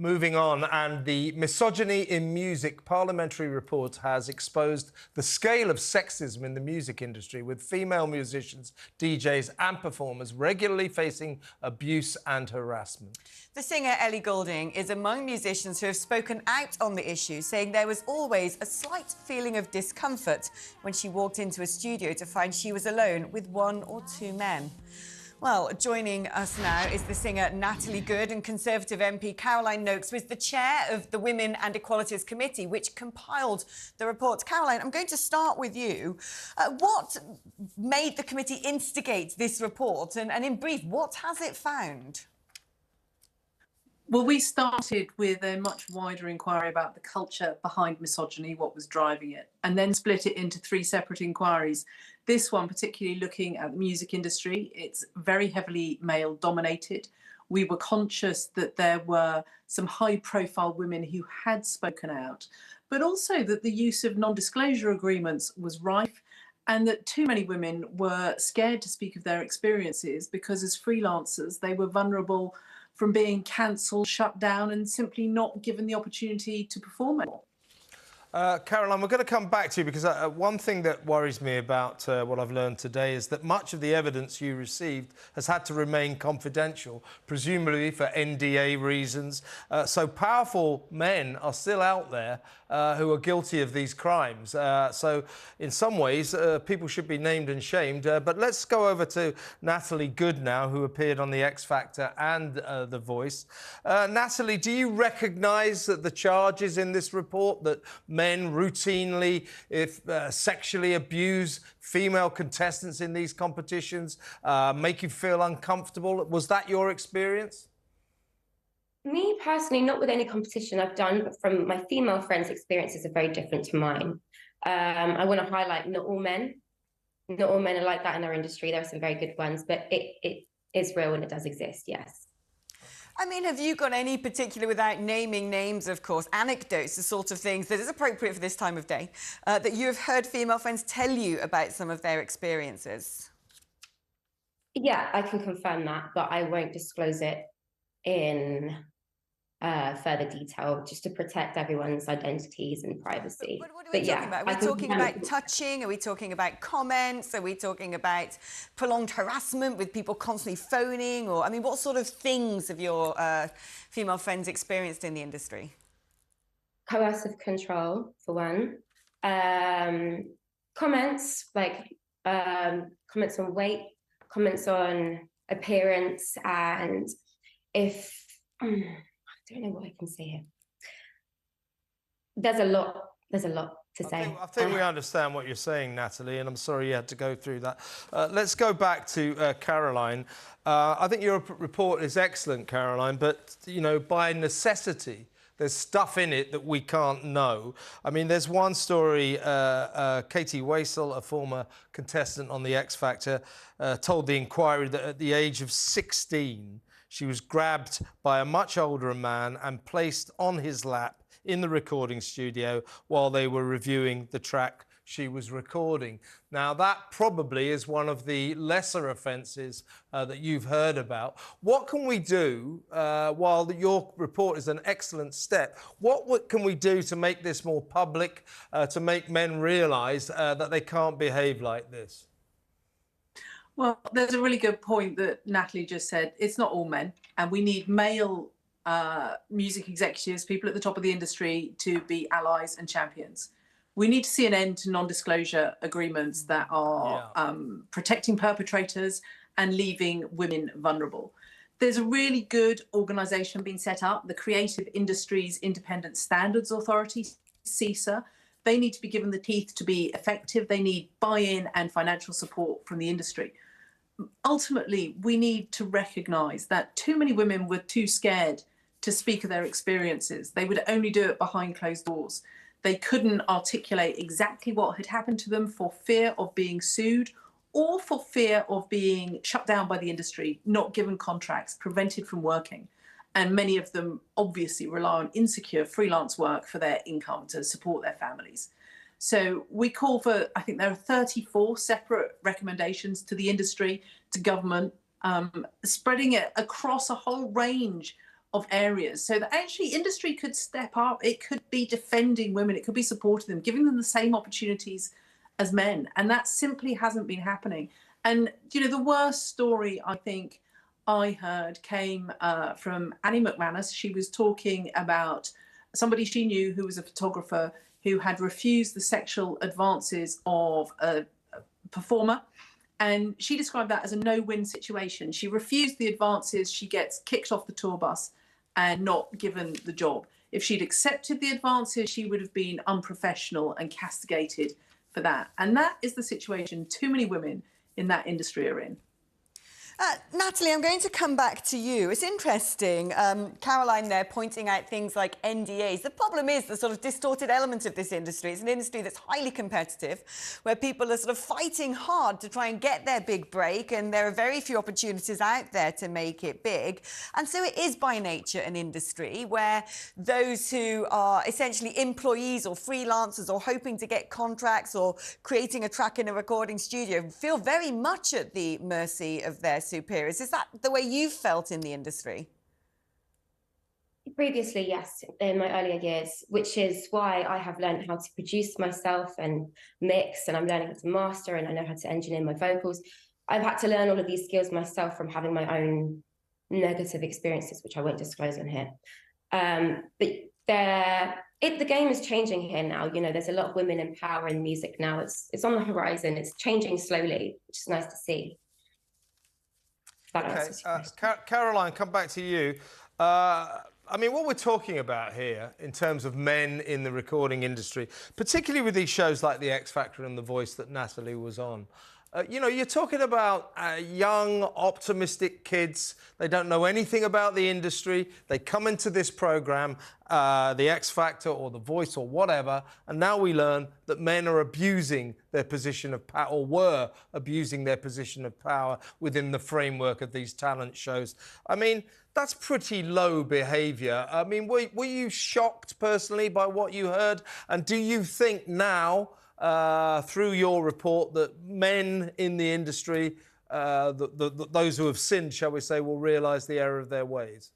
Moving on, and the Misogyny in Music parliamentary report has exposed the scale of sexism in the music industry, with female musicians, DJs and performers regularly facing abuse and harassment. The singer Ellie Goulding is among musicians who have spoken out on the issue, saying there was always a slight feeling of discomfort when she walked into a studio to find she was alone with one or two men. Well, joining us now is the singer Natalie Good, and Conservative MP Caroline Nokes was the chair of the Women and Equalities Committee, which compiled the report. Caroline, I'm going to start with you. What made the committee instigate this report? And in brief, what has it found? Well, we started with a much wider inquiry about the culture behind misogyny, what was driving it, and then split it into three separate inquiries. This one particularly looking at the music industry. It's very heavily male dominated. We were conscious that there were some high profile women who had spoken out, but also that the use of non-disclosure agreements was rife, and that too many women were scared to speak of their experiences because as freelancers, they were vulnerable from being cancelled, shut down, and simply not given the opportunity to perform anymore. Caroline, we're going to come back to you because one thing that worries me about what I've learned today is that much of the evidence you received has had to remain confidential, presumably for NDA reasons. So powerful men are still out there who are guilty of these crimes. So in some ways, people should be named and shamed. But let's go over to Natalie Good now, who appeared on The X Factor and The Voice. Natalie, do you recognise the charges in this report that men routinely sexually abuse female contestants in these competitions, make you feel uncomfortable? Was that your experience? Me personally, not with any competition I've done, but from my female friends' experiences are very different to mine. I want to highlight not all men are like that in our industry. There are some very good ones, but it is real and it does exist, yes. I mean, have you got any particular, without naming names, of course, anecdotes, the sort of things that is appropriate for this time of day, that you have heard female friends tell you about some of their experiences? Yeah, I can confirm that, but I won't disclose it in further detail, just to protect everyone's identities and privacy. What are we talking about? Are we talking about touching? Are we talking about comments? Are we talking about prolonged harassment with people constantly phoning? Or, I mean, what sort of things have your female friends experienced in the industry? Coercive control, for one. Comments, like comments on weight, comments on appearance, and if... I don't know what I can say here. There's a lot to say. I think we understand what you're saying, Natalie, and I'm sorry you had to go through that. Let's go back to Caroline. I think your report is excellent, Caroline, but, you know, by necessity, there's stuff in it that we can't know. I mean, there's one story, Katie Waisel, a former contestant on The X Factor, told the inquiry that at the age of 16, she was grabbed by a much older man and placed on his lap in the recording studio while they were reviewing the track she was recording. Now, that probably is one of the lesser offences that you've heard about. What can we do, while your report is an excellent step, what can we do to make this more public, to make men realise that they can't behave like this? Well, there's a really good point that Natalie just said. It's not all men, and we need male music executives, people at the top of the industry, to be allies and champions. We need to see an end to non-disclosure agreements that are protecting perpetrators and leaving women vulnerable. There's a really good organisation being set up, the Creative Industries Independent Standards Authority, CISA. They need to be given the teeth to be effective. They need buy-in and financial support from the industry. Ultimately, we need to recognise that too many women were too scared to speak of their experiences. They would only do it behind closed doors. They couldn't articulate exactly what had happened to them for fear of being sued or for fear of being shut down by the industry, not given contracts, prevented from working. And many of them obviously rely on insecure freelance work for their income to support their families. So we call for, I think there are 34 separate recommendations to the industry, to government, spreading it across a whole range of areas so that actually industry could step up. It could be defending women, it could be supporting them, giving them the same opportunities as men. And that simply hasn't been happening. And, you know, the worst story I think I heard came from Annie McManus. She was talking about somebody she knew who was a photographer who had refused the sexual advances of a performer. And she described that as a no-win situation. She refused the advances, she gets kicked off the tour bus and not given the job. If she'd accepted the advances, she would have been unprofessional and castigated for that. And that is the situation too many women in that industry are in. Natalie, I'm going to come back to you. It's interesting, Caroline there pointing out things like NDAs. The problem is the sort of distorted element of this industry. It's an industry that's highly competitive, where people are sort of fighting hard to try and get their big break, and there are very few opportunities out there to make it big. And so it is by nature an industry where those who are essentially employees or freelancers or hoping to get contracts or creating a track in a recording studio feel very much at the mercy of their superiors. Is that the way you felt in the industry? Previously, yes, in my earlier years, which is why I have learned how to produce myself and mix, and I'm learning how to master, and I know how to engineer my vocals. I've had to learn all of these skills myself from having my own negative experiences, which I won't disclose on here. But the game is changing here now. You know, there's a lot of women in power in music now. It's on the horizon. It's changing slowly, which is nice to see. Okay, Caroline, come back to you. I mean, what we're talking about here in terms of men in the recording industry, particularly with these shows like The X Factor and The Voice that Natalie was on, you know, you're talking about young, optimistic kids. They don't know anything about the industry. They come into this programme, The X Factor or The Voice or whatever, and now we learn that men are abusing their position of power, or were abusing their position of power within the framework of these talent shows. I mean, that's pretty low behaviour. I mean, were you shocked personally by what you heard? And do you think now, through your report, that men in the industry, those who have sinned, shall we say, will realise the error of their ways?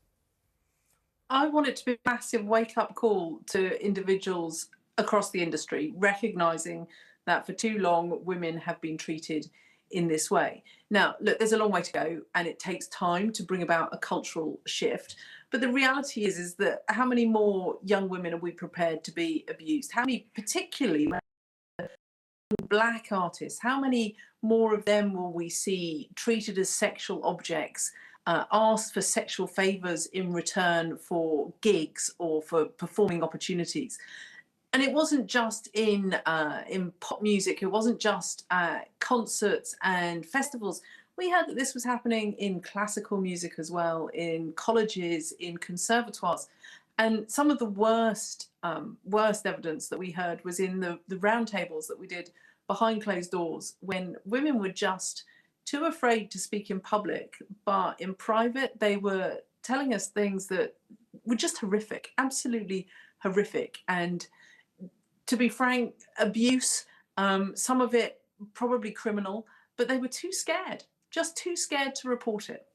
I want it to be a massive wake-up call to individuals across the industry, recognising that for too long women have been treated in this way. Now, look, there's a long way to go, and it takes time to bring about a cultural shift. But the reality is that how many more young women are we prepared to be abused? How many, particularly Black artists, how many more of them will we see treated as sexual objects, asked for sexual favours in return for gigs or for performing opportunities? And it wasn't just in pop music, it wasn't just concerts and festivals. We heard that this was happening in classical music as well, in colleges, in conservatoires. And some of the worst evidence that we heard was in the roundtables that we did behind closed doors, when women were just too afraid to speak in public, but in private they were telling us things that were just horrific, absolutely horrific. And to be frank, abuse, some of it probably criminal, but they were too scared, just too scared to report it.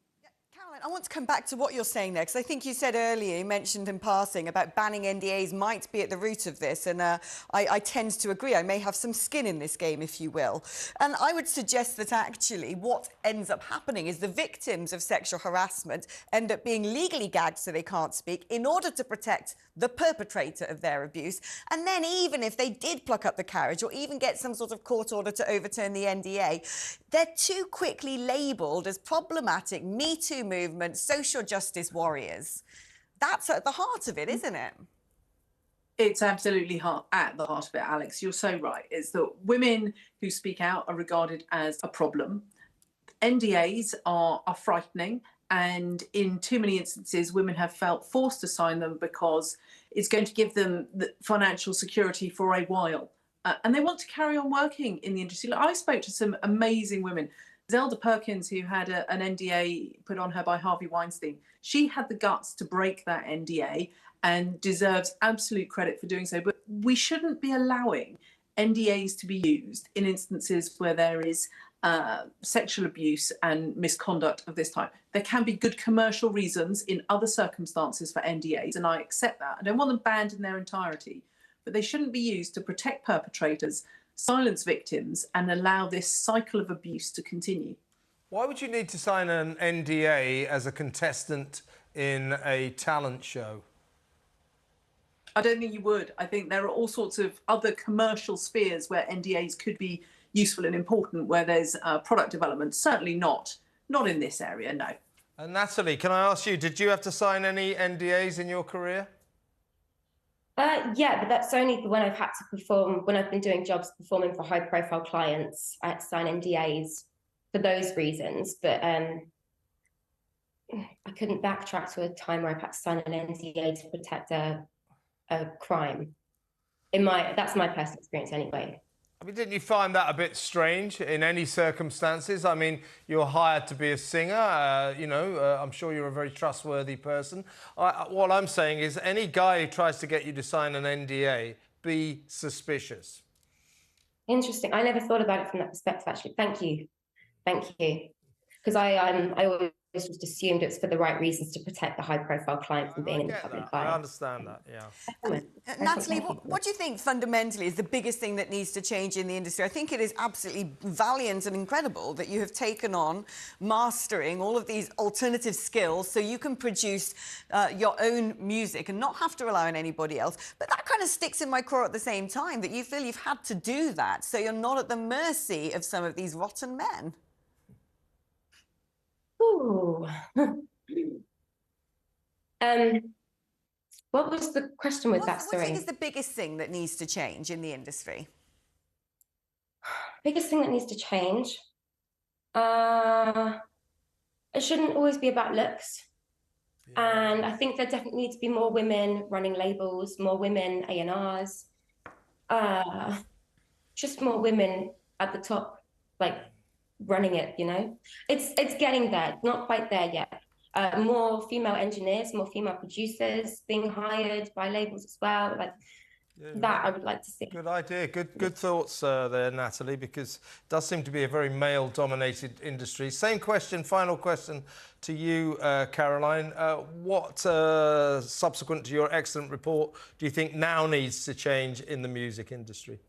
I want to come back to what you're saying there, because I think you said earlier, you mentioned in passing about banning NDAs might be at the root of this, and I tend to agree. I may have some skin in this game, if you will. And I would suggest that actually what ends up happening is the victims of sexual harassment end up being legally gagged so they can't speak in order to protect the perpetrator of their abuse. And then even if they did pluck up the courage or even get some sort of court order to overturn the NDA, they're too quickly labelled as problematic Me Too movement, social justice warriors. That's at the heart of it, isn't it? It's absolutely at the heart of it, Alex. You're so right. It's that women who speak out are regarded as a problem. NDAs are frightening. And in too many instances, women have felt forced to sign them because it's going to give them the financial security for a while. And they want to carry on working in the industry. Like, I spoke to some amazing women. Zelda Perkins, who had an NDA put on her by Harvey Weinstein, she had the guts to break that NDA and deserves absolute credit for doing so. But we shouldn't be allowing NDAs to be used in instances where there is sexual abuse and misconduct of this type. There can be good commercial reasons in other circumstances for NDAs, and I accept that. I don't want them banned in their entirety, but they shouldn't be used to protect perpetrators, silence victims, and allow this cycle of abuse to continue. Why would you need to sign an NDA as a contestant in a talent show? I don't think you would. I think there are all sorts of other commercial spheres where NDAs could be useful and important, where there's product development. Certainly not in this area, no. And Natalie, can I ask you, did you have to sign any NDAs in your career? Yeah, but that's only when I've had to perform, when I've been doing jobs performing for high-profile clients. I had to sign NDAs for those reasons, but I couldn't backtrack to a time where I've had to sign an NDA to protect a crime. That's my personal experience anyway. I mean, didn't you find that a bit strange in any circumstances? I mean, you're hired to be a singer, I'm sure you're a very trustworthy person. What I'm saying is any guy who tries to get you to sign an NDA, be suspicious. Interesting. I never thought about it from that perspective, actually. Thank you. Because I always just assumed it's for the right reasons to protect the high-profile client from being in the public eye. I understand that, yeah. Natalie, what do you think fundamentally is the biggest thing that needs to change in the industry? I think it is absolutely valiant and incredible that you have taken on mastering all of these alternative skills so you can produce your own music and not have to rely on anybody else. But that kind of sticks in my craw at the same time, that you feel you've had to do that so you're not at the mercy of some of these rotten men. Ooh. What was the question with that? Sorry. What do you think is the biggest thing that needs to change in the industry? Biggest thing that needs to change? It shouldn't always be about looks. Yeah. And I think there definitely need to be more women running labels, more women A&Rs, just more women at the top, like running it, It's getting there, not quite there yet. More female engineers, more female producers being hired by labels as well. That I would like to see. Good idea. Good thoughts there, Natalie, because it does seem to be a very male-dominated industry. Same question, final question to you, Caroline. What, subsequent to your excellent report, do you think now needs to change in the music industry?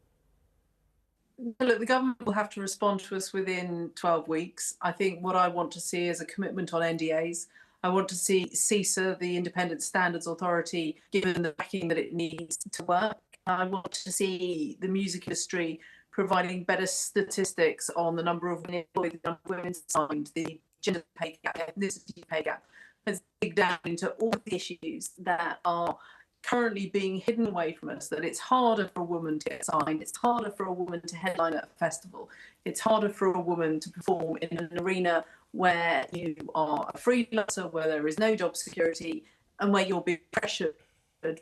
Look, the government will have to respond to us within 12 weeks. I think what I want to see is a commitment on NDAs. I want to see CISA, the Independent Standards Authority, given the backing that it needs to work. I want to see the music industry providing better statistics on the number of women employed, the number of women signed, the gender pay gap, ethnicity pay gap. Let's dig down into all the issues that are currently being hidden away from us, that it's harder for a woman to get signed, it's harder for a woman to headline at a festival, it's harder for a woman to perform in an arena where you are a freelancer, where there is no job security, and where you're being pressured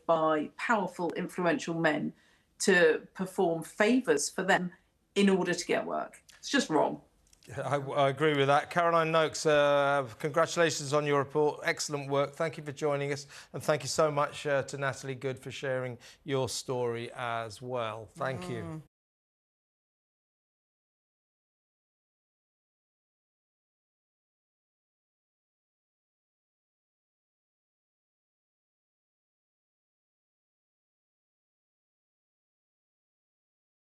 by powerful, influential men to perform favours for them in order to get work. It's just wrong. I agree with that. Caroline Noakes, congratulations on your report. Excellent work. Thank you for joining us. And thank you so much to Natalie Good for sharing your story as well. Thank you.